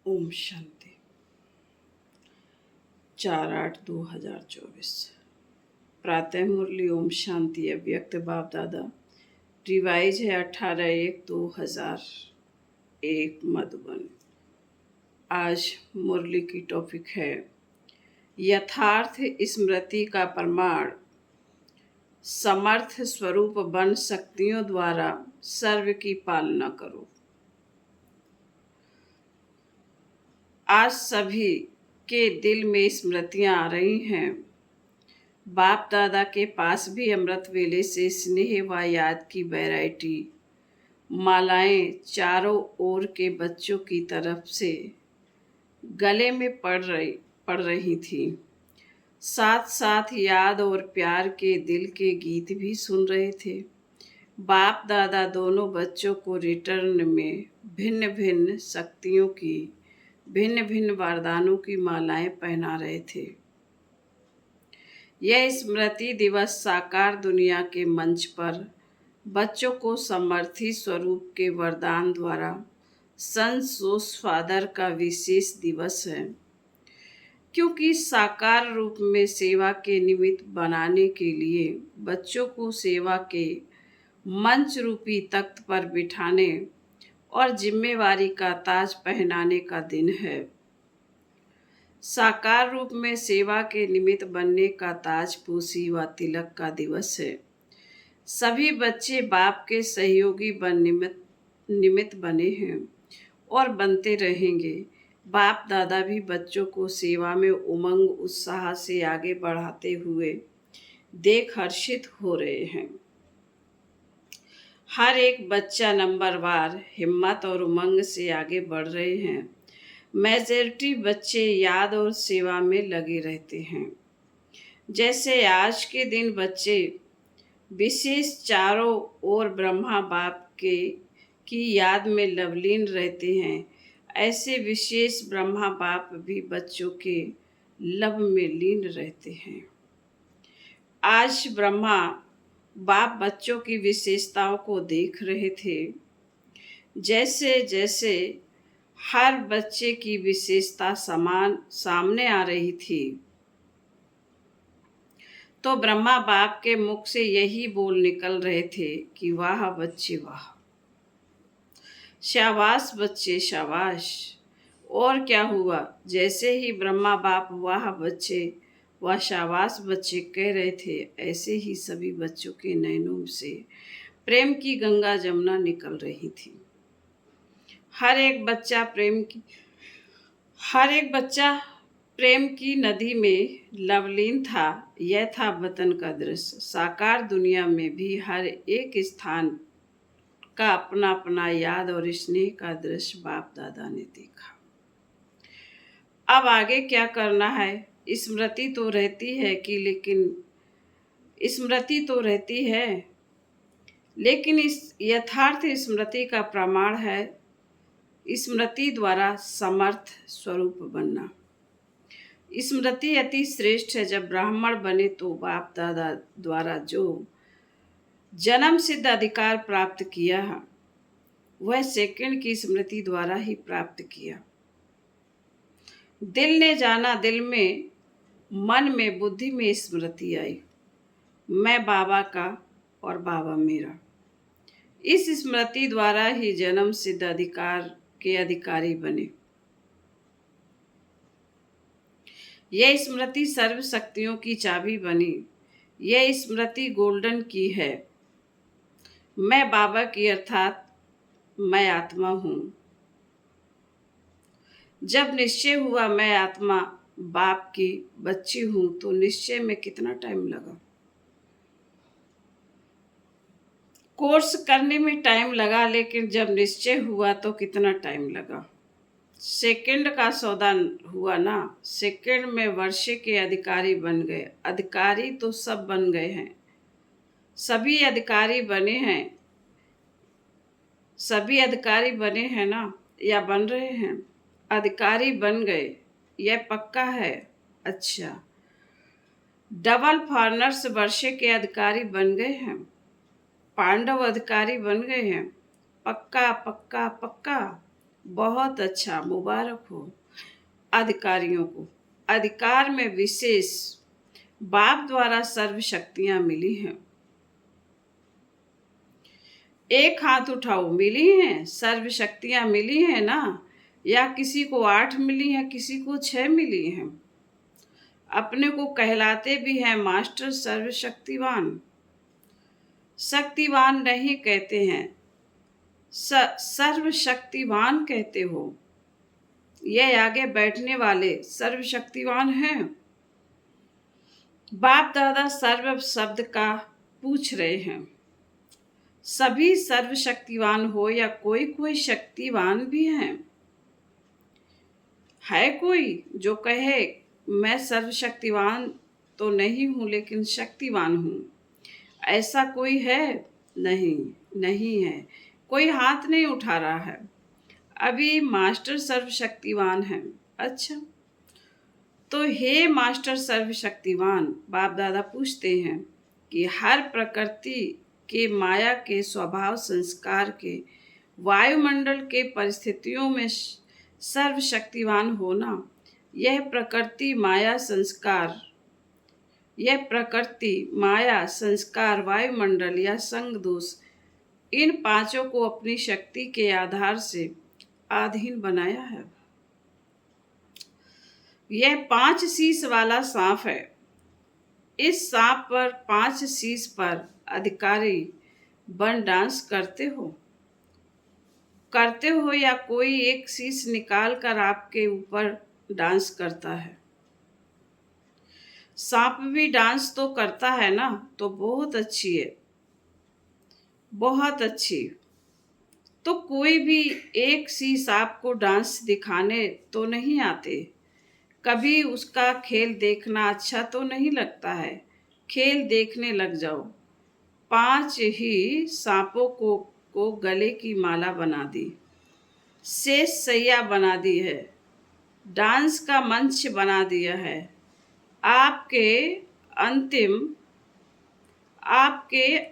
ओम शांति। 4/8/2024 प्रातः मुरली। ओम शांति। अव्यक्त बाप दादा। रिवाइज है 18/1/2001 मधुबन। आज मुरली की टॉपिक है यथार्थ स्मृति का प्रमाण समर्थ स्वरूप बन शक्तियों द्वारा सर्व की पालना करो। आज सभी के दिल में स्मृतियां आ रही हैं। बाप दादा के पास भी अमृत वेले से स्नेह व याद की वैरायटी मालाएं चारों ओर के बच्चों की तरफ से गले में पड़ रही थी। साथ साथ याद और प्यार के दिल के गीत भी सुन रहे थे। बाप दादा दोनों बच्चों को रिटर्न में भिन्न भिन्न शक्तियों की भिन्न भिन्न वरदानों की मालाएं पहना रहे थे। यह स्मृति दिवस साकार दुनिया के मंच पर बच्चों को समर्थी स्वरूप के वरदान द्वारा संतोष फादर का विशेष दिवस है, क्योंकि साकार रूप में सेवा के निमित्त बनाने के लिए बच्चों को सेवा के मंच रूपी तख्त पर बिठाने और जिम्मेवारी का ताज पहनाने का दिन है। साकार रूप में सेवा के निमित्त बनने का ताज पोशी व तिलक का दिवस है। सभी बच्चे बाप के सहयोगी निमित्त बने हैं और बनते रहेंगे। बाप दादा भी बच्चों को सेवा में उमंग उत्साह से आगे बढ़ाते हुए देख हर्षित हो रहे हैं। हर एक बच्चा नंबरवार हिम्मत और उमंग से आगे बढ़ रहे हैं। मेजॉरिटी बच्चे याद और सेवा में लगे रहते हैं। जैसे आज के दिन बच्चे विशेष चारों ओर ब्रह्मा बाप की याद में लवलीन रहते हैं, ऐसे विशेष ब्रह्मा बाप भी बच्चों के लव में लीन रहते हैं। आज ब्रह्मा बाप बच्चों की विशेषताओं को देख रहे थे। जैसे जैसे हर बच्चे की विशेषता सामने आ रही थी, तो ब्रह्मा बाप के मुख से यही बोल निकल रहे थे कि वाह बच्चे वाह, शाबाश बच्चे शाबाश। और क्या हुआ, जैसे ही ब्रह्मा बाप वाह बच्चे वह शाबाश बच्चे कह रहे थे, ऐसे ही सभी बच्चों के नैनों से प्रेम की गंगा जमुना निकल रही थी। हर एक बच्चा प्रेम की नदी में लवलीन था। यह था वतन का दृश्य। साकार दुनिया में भी हर एक स्थान का अपना अपना याद और स्नेह का दृश्य बाप दादा ने देखा। अब आगे क्या करना है? स्मृति तो रहती है, लेकिन इस यथार्थ स्मृति का प्रमाण है स्मृति द्वारा समर्थ स्वरूप बनना। स्मृति अति श्रेष्ठ है। जब ब्राह्मण बने तो बाप दादा द्वारा जो जन्म सिद्ध अधिकार प्राप्त किया, वह सेकंड की स्मृति द्वारा ही प्राप्त किया। दिल ने जाना, दिल में, मन में, बुद्धि में स्मृति आई, मैं बाबा का और बाबा मेरा। इस स्मृति द्वारा ही जन्म सिद्ध अधिकार के अधिकारी बने। यह स्मृति सर्व शक्तियों की चाबी बनी। यह स्मृति गोल्डन की है। मैं बाबा की अर्थात मैं आत्मा हूँ। जब निश्चय हुआ मैं आत्मा बाप की बच्ची हूँ, तो निश्चय में कितना टाइम लगा? कोर्स करने में टाइम लगा, लेकिन जब निश्चय हुआ तो कितना टाइम लगा? सेकंड का सौदा हुआ ना। सेकंड में वर्ष के अधिकारी बन गए। अधिकारी तो सब बन गए हैं, सभी अधिकारी बने हैं ना, या बन रहे हैं? अधिकारी बन गए, यह पक्का है। अच्छा, डबल फॉरनर्स वर्ष के अधिकारी बन गए हैं। पांडव अधिकारी बन गए हैं। पक्का पक्का पक्का। बहुत अच्छा, मुबारक हो अधिकारियों को। अधिकार में विशेष बाप द्वारा सर्व शक्तियां मिली हैं। एक हाथ उठाओ, मिली हैं, सर्व शक्तियां मिली हैं ना? या किसी को 8 मिली हैं, किसी को 6 मिली हैं। अपने को कहलाते भी हैं मास्टर सर्वशक्तिवान। शक्तिवान नहीं कहते हैं, सर्वशक्तिवान कहते हो। यह आगे बैठने वाले सर्वशक्तिवान हैं। बाप दादा सर्व शब्द का पूछ रहे हैं। सभी सर्वशक्तिवान हो या कोई कोई शक्तिवान भी हैं? है कोई जो कहे मैं सर्वशक्तिवान तो नहीं हूं लेकिन शक्तिवान हूं? ऐसा कोई है? नहीं, नहीं है। कोई हाथ नहीं उठा रहा है। अभी मास्टर सर्वशक्तिवान है। अच्छा, तो हे मास्टर सर्वशक्तिवान, बाप दादा पूछते हैं कि हर प्रकृति के माया के स्वभाव संस्कार के वायुमंडल के परिस्थितियों में सर्वशक्तिवान होना, यह प्रकृति माया संस्कार वायुमंडल या संग दोष, इन पांचों को अपनी शक्ति के आधार से अधीन बनाया है। यह 5 शीश वाला सांप है। इस सांप पर 5 शीश पर अधिकारी बन डांस करते हो या कोई एक शीश निकाल कर आपके ऊपर डांस करता है? सांप भी डांस तो करता है ना, तो बहुत अच्छी है, बहुत अच्छी। तो कोई भी एक शीश आपको डांस दिखाने तो नहीं आते? कभी उसका खेल देखना अच्छा तो नहीं लगता है? खेल देखने लग जाओ। 5 ही सांपों को गले की माला बना दी, शेष सैया बना दी है, डांस का मंच बना दिया है। आपके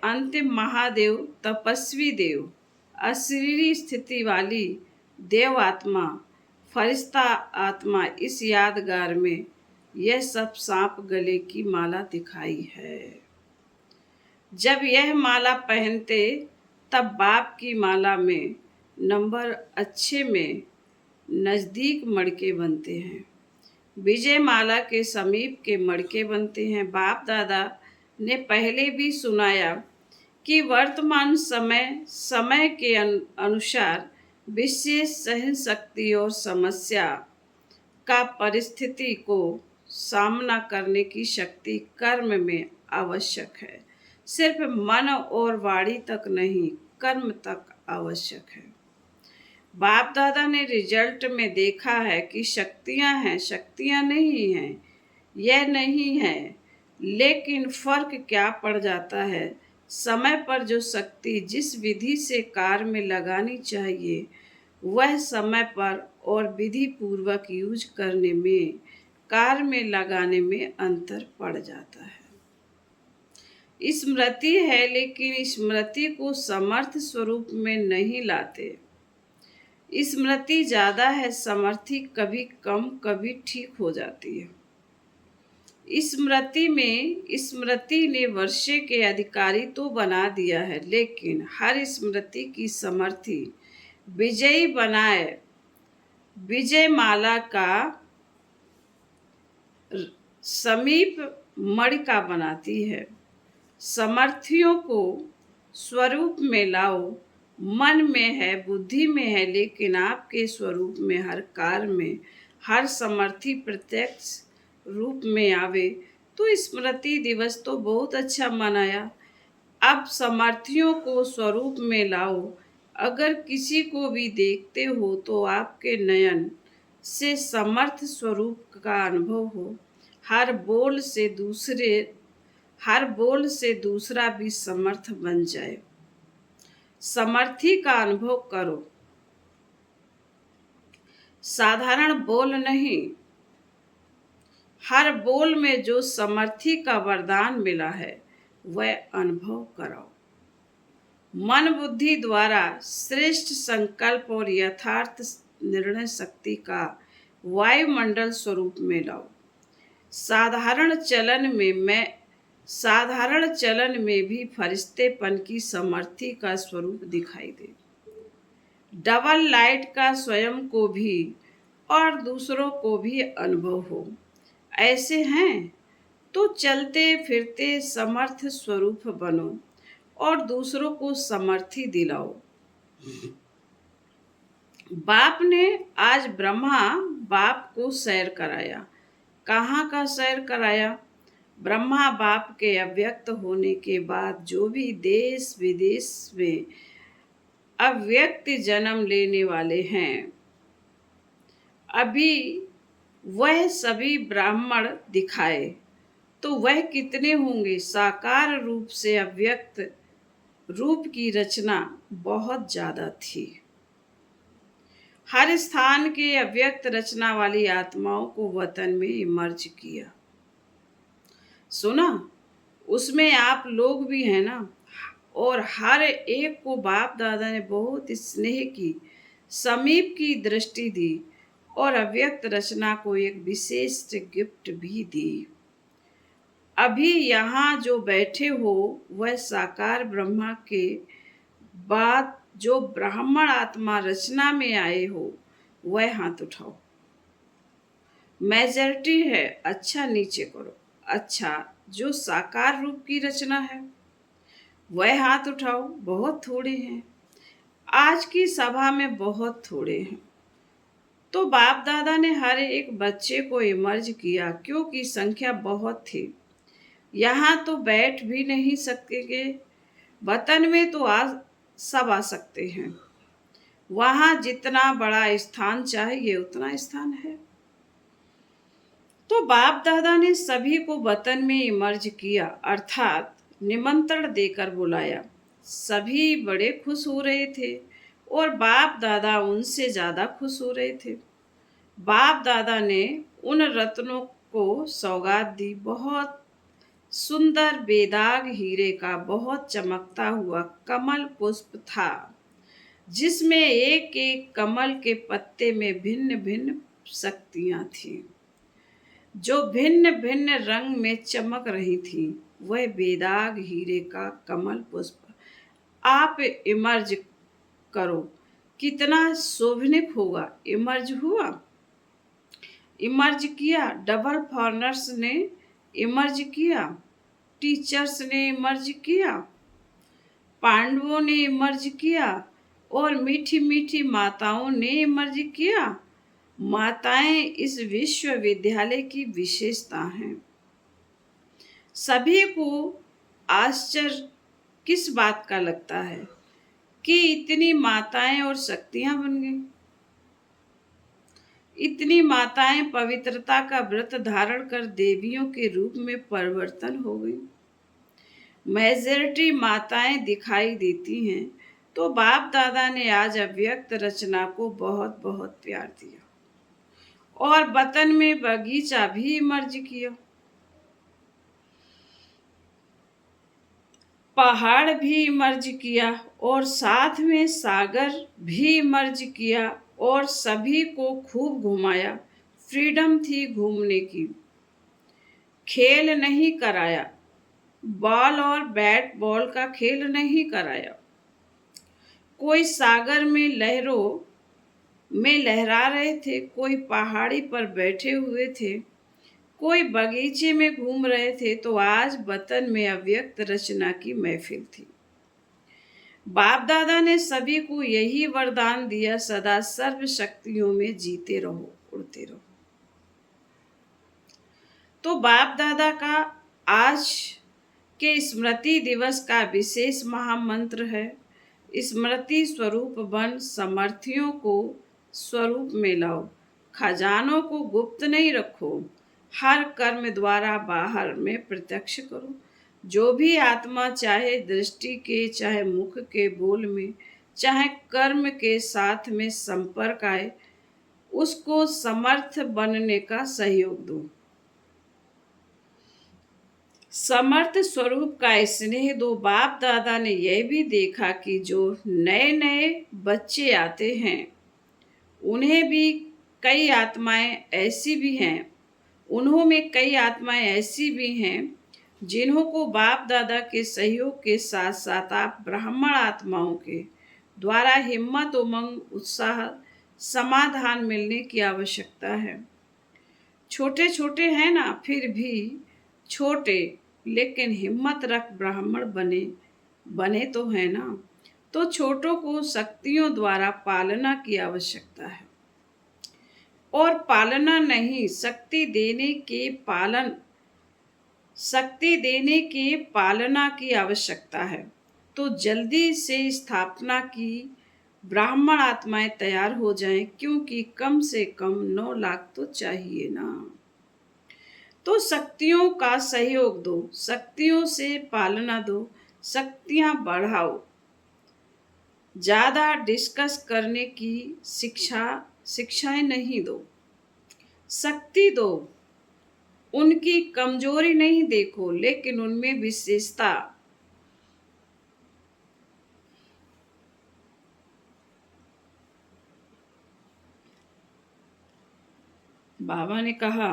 अंतिम महादेव, तपस्वी देव, अशरीरी स्थिति वाली देव आत्मा, फरिश्ता आत्मा, इस यादगार में यह सब सांप गले की माला दिखाई है। जब यह माला पहनते तब बाप की माला में नंबर अच्छे में नज़दीक मड़के बनते हैं, विजय माला के समीप के मड़के बनते हैं। बाप दादा ने पहले भी सुनाया कि वर्तमान समय के अनुसार विशेष सहन शक्ति और समस्या का परिस्थिति को सामना करने की शक्ति कर्म में आवश्यक है। सिर्फ मन और वाणी तक नहीं, कर्म तक आवश्यक है। बाप दादा ने रिजल्ट में देखा है कि शक्तियां हैं, शक्तियां नहीं हैं, यह नहीं है। लेकिन फर्क क्या पड़ जाता है, समय पर जो शक्ति जिस विधि से कार्य में लगानी चाहिए, वह समय पर और विधि पूर्वक यूज करने में, कार्य में लगाने में अंतर पड़ जाता है। स्मृति है, लेकिन स्मृति को समर्थ स्वरूप में नहीं लाते। स्मृति ज़्यादा है, समर्थी कभी कम, कभी ठीक हो जाती है। स्मृति ने वर्षे के अधिकारी तो बना दिया है, लेकिन हर स्मृति की समर्थी विजयी बनाए विजय माला का समीप मणिका बनाती है। समर्थियों को स्वरूप में लाओ। मन में है, बुद्धि में है, लेकिन आपके स्वरूप में, हर कार्य में हर समर्थी प्रत्यक्ष रूप में आवे। तो स्मृति दिवस तो बहुत अच्छा मनाया। अब समर्थियों को स्वरूप में लाओ। अगर किसी को भी देखते हो तो आपके नयन से समर्थ स्वरूप का अनुभव हो। हर बोल से दूसरा भी समर्थ बन जाए। समर्थी का अनुभव करो, साधारण बोल नहीं। हर बोल में जो समर्थी का वरदान मिला है, वह अनुभव कराओ। मन बुद्धि द्वारा श्रेष्ठ संकल्प और यथार्थ निर्णय शक्ति का वायुमंडल स्वरूप में लाओ। साधारण चलन में भी फरिश्तेपन की समर्थी का स्वरूप दिखाई दे। डबल लाइट का स्वयं को भी और दूसरों को भी अनुभव हो। ऐसे हैं तो चलते फिरते समर्थ स्वरूप बनो और दूसरों को समर्थी दिलाओ। बाप ने आज ब्रह्मा बाप को सैर कराया। कहाँ का सैर कराया? ब्रह्मा बाप के अव्यक्त होने के बाद जो भी देश विदेश में अव्यक्त जन्म लेने वाले हैं, अभी वह सभी ब्राह्मण दिखाए तो वह कितने होंगे? साकार रूप से अव्यक्त रूप की रचना बहुत ज्यादा थी। हर स्थान के अव्यक्त रचना वाली आत्माओं को वतन में इमर्ज किया। सुना, उसमें आप लोग भी हैं ना। और हर एक को बाप दादा ने बहुत स्नेह की, समीप की दृष्टि दी और अव्यक्त रचना को एक विशेष गिफ्ट भी दी। अभी यहाँ जो बैठे हो वह साकार ब्रह्मा के बाद जो ब्राह्मण आत्मा रचना में आए हो, वह हाथ उठाओ। मेजॉरिटी है, अच्छा नीचे करो। अच्छा, जो साकार रूप की रचना है वह हाथ उठाओ। बहुत थोड़े हैं, आज की सभा में बहुत थोड़े हैं। तो बाप दादा ने हर एक बच्चे को इमर्ज किया क्योंकि संख्या बहुत थी। यहाँ तो बैठ भी नहीं सकेंगे। वतन में तो सब आ सकते हैं। वहाँ जितना बड़ा स्थान चाहिए उतना स्थान है। तो बाप दादा ने सभी को वतन में इमर्ज किया, अर्थात निमंत्रण देकर बुलाया। सभी बड़े खुश हो रहे थे और बाप दादा उनसे ज्यादा खुश हो रहे थे। बाप दादा ने उन रत्नों को सौगात दी। बहुत सुंदर बेदाग हीरे का बहुत चमकता हुआ कमल पुष्प था, जिसमें एक एक कमल के पत्ते में भिन्न भिन्न शक्तियां थीं, जो भिन्न भिन्न रंग में चमक रही थी। वह बेदाग हीरे का कमल पुष्प आप इमर्ज करो, कितना शोभनिक होगा। इमर्ज हुआ, इमर्ज किया। डबल फॉरनर्स ने इमर्ज किया, टीचर्स ने इमर्ज किया, पांडवों ने इमर्ज किया और मीठी मीठी माताओं ने इमर्ज किया। माताएं इस विश्वविद्यालय की विशेषता हैं। सभी को आश्चर्य किस बात का लगता है कि इतनी माताएं और शक्तियां बन गई। इतनी माताएं पवित्रता का व्रत धारण कर देवियों के रूप में परिवर्तन हो गई। मेजॉरिटी माताएं दिखाई देती हैं। तो बाप दादा ने आज अव्यक्त रचना को बहुत बहुत प्यार दिया और वतन में बगीचा भी इमर्ज किया, पहाड़ भी इमर्ज किया और साथ में सागर भी इमर्ज किया और सभी को खूब घुमाया। फ्रीडम थी घूमने की। खेल नहीं कराया, बॉल और बैट बॉल का खेल नहीं कराया। कोई सागर में लहरों में लहरा रहे थे, कोई पहाड़ी पर बैठे हुए थे, कोई बगीचे में घूम रहे थे। तो आज वतन में अव्यक्त रचना की महफिल थी। बाप दादा ने सभी को यही वरदान दिया, सदा सर्व शक्तियों में जीते रहो, उड़ते रहो। तो बाप दादा का आज के स्मृति दिवस का विशेष महामंत्र है, स्मृति स्वरूप बन समर्थियों को स्वरूप में लाओ। खजानों को गुप्त नहीं रखो, हर कर्म द्वारा बाहर में प्रत्यक्ष करो। जो भी आत्मा चाहे दृष्टि के, चाहे मुख के बोल में, चाहे कर्म के साथ में संपर्क आए, उसको समर्थ बनने का सहयोग दो। समर्थ स्वरूप का स्नेह दो। बाप दादा ने यह भी देखा कि जो नए नए बच्चे आते हैं उन्हें भी कई आत्माएं ऐसी भी हैं उन्हों में कई आत्माएं ऐसी भी हैं जिन्हों को बाप दादा के सहयोग के साथ साथ आप ब्राह्मण आत्माओं के द्वारा हिम्मत, उमंग, उत्साह, समाधान मिलने की आवश्यकता है। छोटे छोटे हैं ना, फिर भी छोटे, लेकिन हिम्मत रख ब्राह्मण बने बने तो है ना। तो छोटों को शक्तियों द्वारा पालना की आवश्यकता है और पालना नहीं, शक्ति देने के पालना की आवश्यकता है। तो जल्दी से स्थापना की ब्राह्मण आत्माएं तैयार हो जाएं, क्योंकि कम से कम 9 लाख तो चाहिए ना। तो शक्तियों का सहयोग दो, शक्तियों से पालना दो, शक्तियां बढ़ाओ। ज्यादा डिस्कस करने की शिक्षाएं नहीं दो, शक्ति दो। उनकी कमजोरी नहीं देखो, लेकिन उनमें विशेषता। बाबा ने कहा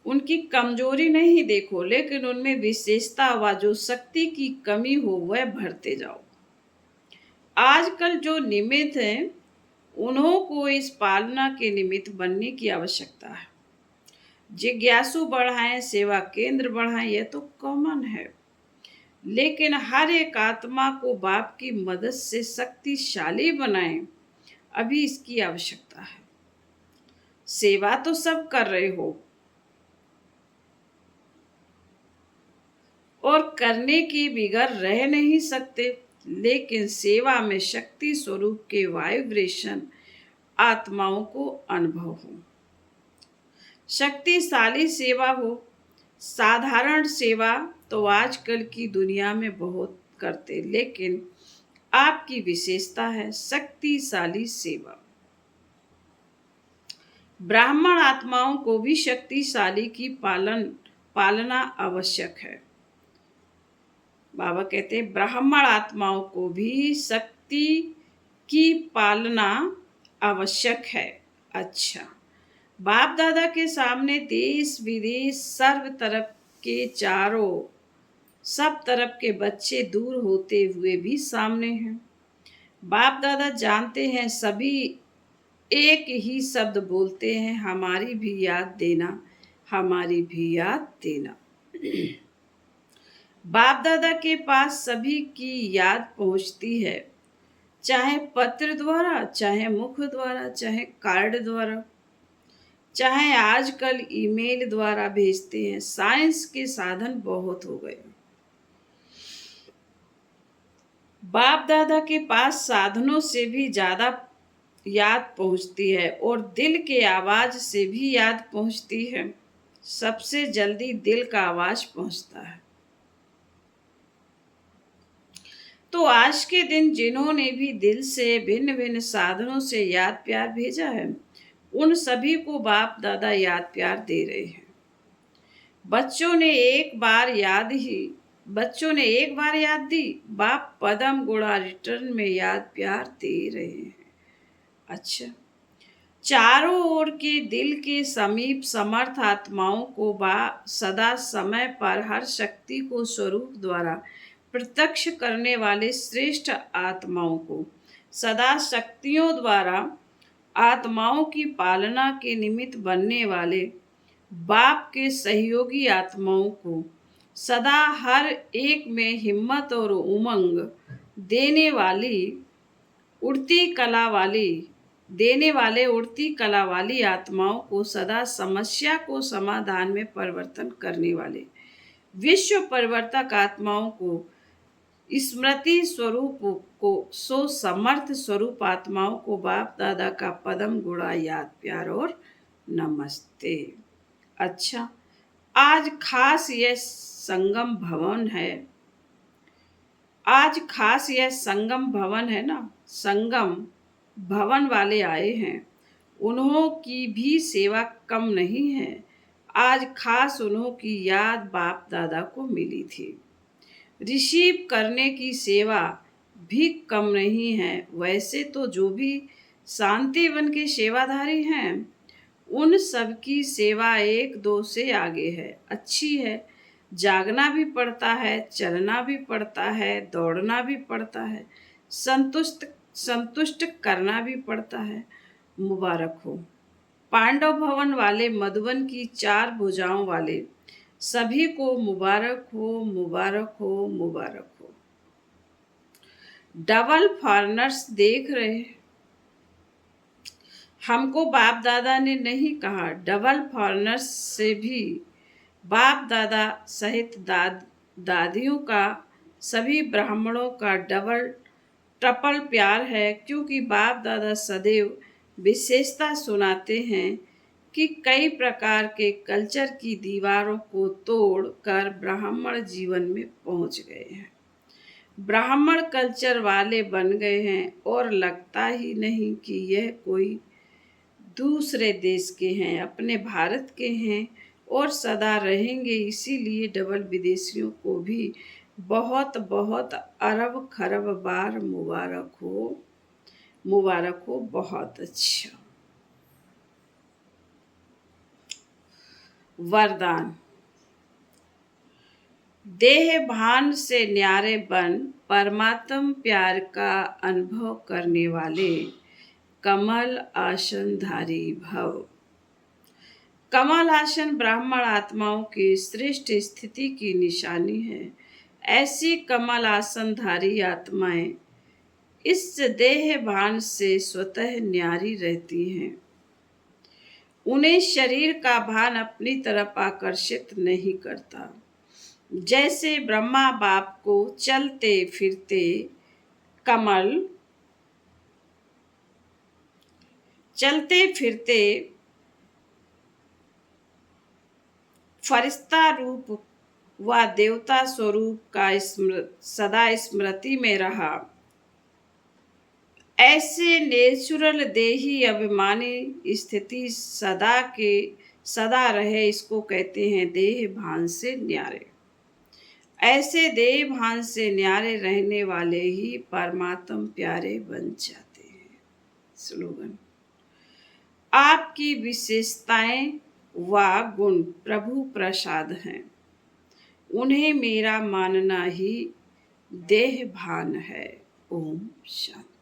उनकी कमजोरी नहीं देखो, लेकिन उनमें विशेषता व जो शक्ति की कमी हो वह भरते जाओ। आजकल जो निमित्त हैं उन्हों को इस पालना के निमित्त बनने की आवश्यकता है। जिज्ञासु बढ़ाएं, सेवा केंद्र बढ़ाएं, यह तो कॉमन है, लेकिन हर एक आत्मा को बाप की मदद से शक्तिशाली बनाएं, अभी इसकी आवश्यकता है। सेवा तो सब कर रहे हो और करने के बिगड़ रह नहीं सकते, लेकिन सेवा में शक्ति स्वरूप के वाइब्रेशन आत्माओं को अनुभव हो। शक्तिशाली सेवा हो। साधारण सेवा तो आजकल की दुनिया में बहुत करते, लेकिन आपकी विशेषता है शक्तिशाली सेवा। ब्राह्मण आत्माओं को भी शक्तिशाली की पालना आवश्यक है। बाबा कहते हैं ब्राह्मण आत्माओं को भी शक्ति की पालना आवश्यक है। अच्छा, बाप दादा के सामने देश विदेश सब तरफ के बच्चे दूर होते हुए भी सामने हैं। बाप दादा जानते हैं, सभी एक ही शब्द बोलते हैं, हमारी भी याद देना, हमारी भी याद देना। बाप दादा के पास सभी की याद पहुंचती है, चाहे पत्र द्वारा, चाहे मुख द्वारा, चाहे कार्ड द्वारा, चाहे आजकल ईमेल द्वारा भेजते हैं। साइंस के साधन बहुत हो गए। बाप दादा के पास साधनों से भी ज्यादा याद पहुंचती है और दिल के आवाज से भी याद पहुंचती है। सबसे जल्दी दिल का आवाज पहुंचता है। तो आज के दिन जिन्होंने भी दिल से भिन्न भिन्न साधनों से याद प्यार भेजा है, उन सभी को बाप दादा याद प्यार दे रहे हैं। बच्चों ने एक बार याद दी, बाप पदम गुणा रिटर्न में याद प्यार दे रहे हैं। अच्छा, चारों ओर के दिल के समीप समर्थ आत्माओं को सदा समय पर हर शक्ति को स्वरूप द्वारा प्रत्यक्ष करने वाले श्रेष्ठ आत्माओं को, सदा शक्तियों द्वारा आत्माओं की पालना के निमित्त बनने वाले बाप के सहयोगी आत्माओं को, सदा हर एक में हिम्मत और उमंग देने वाले उड़ती कला वाली आत्माओं को, सदा समस्या को समाधान में परिवर्तन करने वाले विश्व परिवर्तक आत्माओं को, स्मृति स्वरूप को, सो समर्थ स्वरूप आत्माओं को बाप दादा का पदम गुणा याद प्यार और नमस्ते। अच्छा, आज खास यह संगम भवन है ना, संगम भवन वाले आए हैं। उन्हों की भी सेवा कम नहीं है। आज खास उन्हों की याद बाप दादा को मिली थी। रिसीव करने की सेवा भी कम नहीं है। वैसे तो जो भी शांति वन के सेवाधारी हैं उन सब की सेवा एक दो से आगे है, अच्छी है। जागना भी पड़ता है, चलना भी पड़ता है, दौड़ना भी पड़ता है, संतुष्ट संतुष्ट करना भी पड़ता है। मुबारक हो। पांडव भवन वाले मधुबन की 4 भुजाओं वाले सभी को मुबारक हो, मुबारक हो, मुबारक हो। डबल फॉरनर्स देख रहे, हमको बाप दादा ने नहीं कहा। डबल फॉरनर्स से भी बाप दादा सहित दादियों का, सभी ब्राह्मणों का डबल ट्रिपल प्यार है, क्योंकि बाप दादा सदैव विशेषता सुनाते हैं कि कई प्रकार के कल्चर की दीवारों को तोड़कर ब्राह्मण जीवन में पहुंच गए हैं, ब्राह्मण कल्चर वाले बन गए हैं और लगता ही नहीं कि यह कोई दूसरे देश के हैं, अपने भारत के हैं और सदा रहेंगे। इसीलिए डबल विदेशियों को भी बहुत बहुत अरब खरब बार मुबारक हो, मुबारक हो। बहुत अच्छा। वरदान। देह भान से न्यारे बन परमात्म प्यार का अनुभव करने वाले कमल आसनधारी भव। कमल आसन ब्राह्मण आत्माओं की श्रेष्ठ स्थिति की निशानी है। ऐसी कमल आसनधारी आत्माएं इस देह भान से स्वतः न्यारी रहती हैं। उन्हें शरीर का भान अपनी तरफ आकर्षित नहीं करता। जैसे ब्रह्मा बाप को चलते फिरते कमल, चलते फिरते फरिश्ता रूप व देवता स्वरूप का सदा स्मृति में रहा, ऐसे नेचुरल देही अभिमानी स्थिति सदा रहे, इसको कहते हैं देह भान से न्यारे। ऐसे देह भान से न्यारे रहने वाले ही परमात्म प्यारे बन जाते हैं। स्लोगन। आपकी विशेषताएं व गुण प्रभु प्रसाद हैं, उन्हें मेरा मानना ही देह भान है। ओम शांति।